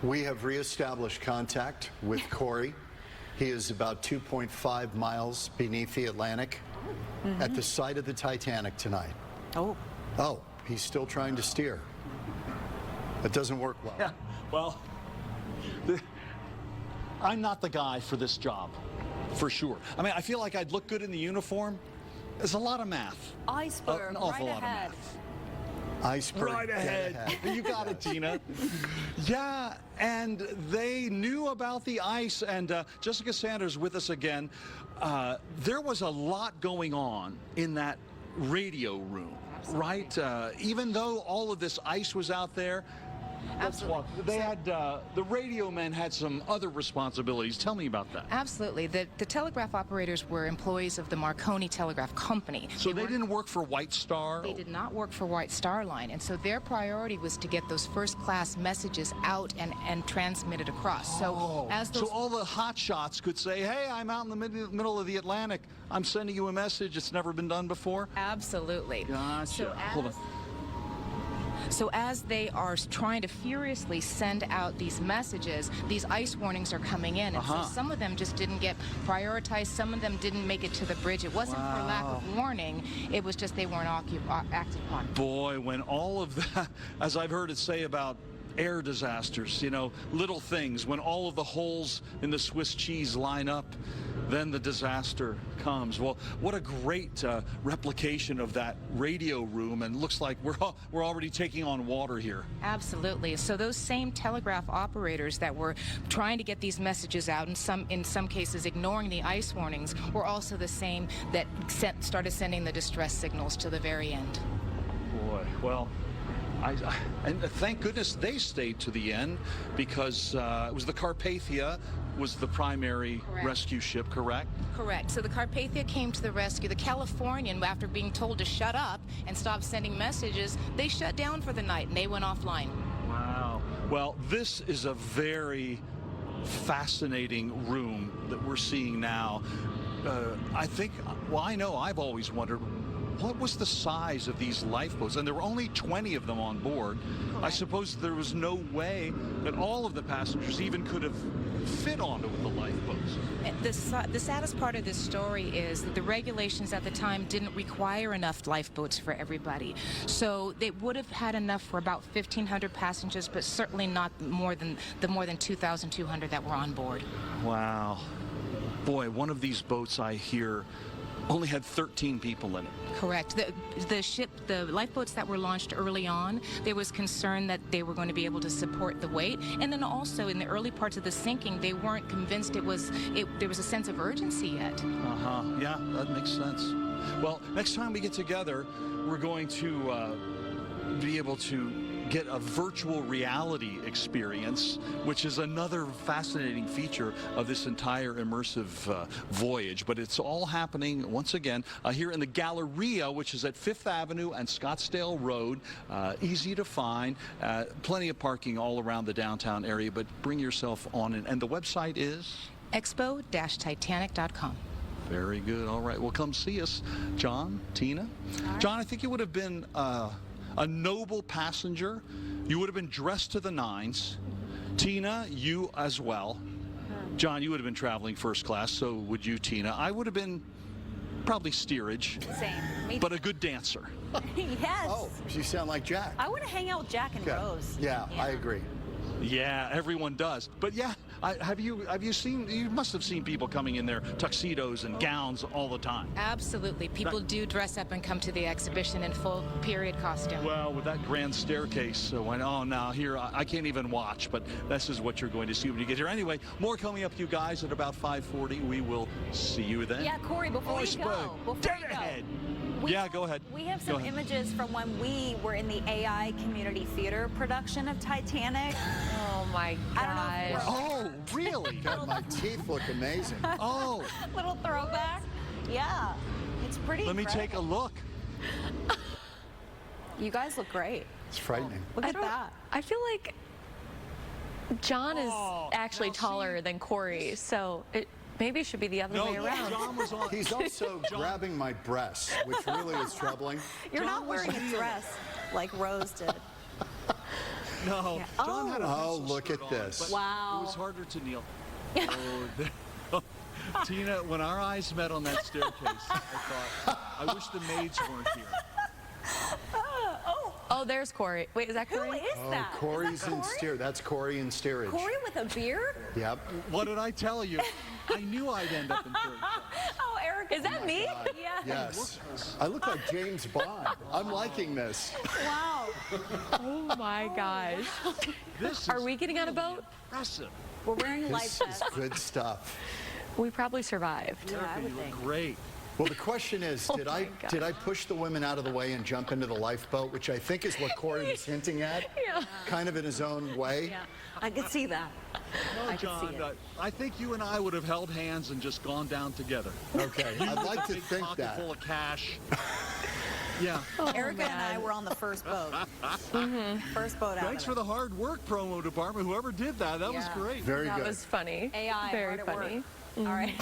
We have reestablished contact with Corey. He is about 2.5 miles beneath the Atlantic at the site of the Titanic tonight. Oh. Oh, he's still trying to steer. That doesn't work well. Yeah, well, I'm not the guy for this job, for sure. I mean, I feel like I'd look good in the uniform. There's a lot of math. Iceberg, An awful right lot ahead. of math. Iceberg. Right ahead. You got it, Tina. Yeah, and they knew about the ice, and Jessica Sanders with us again. There was a lot going on in that radio room, right? Even though all of this ice was out there, they had the radio men had some other responsibilities. Tell me about that. Absolutely. The telegraph operators were employees of the Marconi Telegraph Company. So they didn't work for White Star? They did not work for White Star Line, and so their priority was to get those first-class messages out and transmitted across. So so all the hot shots could say, hey, I'm out in the middle of the Atlantic. I'm sending you a message. It's never been done before? Absolutely. Gotcha. Hold on. So as they are trying to furiously send out these messages, these ice warnings are coming in. And so some of them just didn't get prioritized. Some of them didn't make it to the bridge. It wasn't for lack of warning. It was just they weren't acted upon. Boy, when all of that, as I've heard it say about air disasters, you know, little things, when all of the holes in the Swiss cheese line up, then the disaster comes. Well, what a great replication of that radio room, and looks like we're already taking on water here. Absolutely. So those same telegraph operators that were trying to get these messages out, and in some cases ignoring the ice warnings, were also the same that started sending the distress signals to the very end. Boy, well, and thank goodness they stayed to the end, because it was the Carpathia was the primary rescue ship, correct? Correct. So the Carpathia came to the rescue. The Californian, after being told to shut up and stop sending messages, they shut down for the night and they went offline. Wow. Well, this is a very fascinating room that we're seeing now. I think, well, I know I've always wondered, what was the size of these lifeboats? And there were only 20 of them on board. I suppose there was no way that all of the passengers even could have fit onto the lifeboats. The saddest part of this story is that the regulations at the time didn't require enough lifeboats for everybody. So they would have had enough for about 1,500 passengers, but certainly not more than 2,200 that were on board. Wow. Boy, one of these boats, I hear, only had 13 people in it. Correct. The lifeboats that were launched early on, there was concern that they were going to be able to support the weight. And then also in the early parts of the sinking, they weren't convinced there was a sense of urgency yet. Yeah, that makes sense. Well, next time we get together, we're going to be able to get a virtual reality experience, which is another fascinating feature of this entire immersive voyage. But it's all happening, once again, here in the Galleria, which is at 5th Avenue and Scottsdale Road. Easy to find. Plenty of parking all around the downtown area, but bring yourself on in. And the website is? expo-titanic.com. Very good. All right. Well, come see us. John, Tina. Right. John, I think you would have been a noble passenger. You would have been dressed to the nines. Tina, you as well. John, you would have been traveling first class, so would you, Tina. I would have been probably steerage. Same. But a good dancer. Yes. Oh, you sound like Jack. I want to hang out with Jack and Rose. Yeah, I agree. Yeah, everyone does. But yeah, have you seen, you must have seen people coming in their tuxedos and gowns all the time. Absolutely. People do dress up and come to the exhibition in full period costume. Well, with that grand staircase, so now here, I can't even watch, but this is what you're going to see when you get here. Anyway, more coming up to you guys at about 5:40. We will see you then. Yeah, Corey, before you go, Go ahead. We have some images from when we were in the AI community theater production of Titanic. Oh my God. Oh, really? God, my teeth look amazing. Oh. Little throwback. Yeah. It's pretty Let me incredible. take a look. You guys look great. It's frightening. Look at that. I feel like John is actually taller than Corey, so maybe it should be the other way around. John was on. He's also grabbing my breasts, which really is troubling. You're not wearing a dress like Rose did. No, Yeah. John had a Oh, pencil look skirt at on, this. but Wow. It was harder to kneel. Oh, Tina, when our eyes met on that staircase, I thought, I wish the maids weren't here. Oh, there's Corey. Wait, is that Who Corey? is that? Oh, Corey's Is that in Corey? steer. That's Corey in steerage. Corey with a beard? Yep. What did I tell you? I knew I'd end up in third class. Oh, Eric, Is that me? Yeah. Yes. I look like James Bond. I'm liking this. Wow. Oh my gosh. This Are is we getting on a really boat? Impressive. We're wearing life This is vests. good stuff. We probably survived. Yeah, I Erica, would you look think. great. Well, the question is, Oh did my I push the women out of the way and jump into the lifeboat, which I think is what Corey was hinting at, Yeah. kind of in his own way? Yeah, I could see that. No, I can see John, it. I think you and I would have held hands and just gone down together. Okay, I'd like to Big think pocket that. full of cash. Yeah. Erica and I man. were on the first boat. First boat out. Thanks of for it. the hard work, promo department. Whoever did that, that was Yeah. great. Very That good. was funny. AI Very hard at work. funny. All right.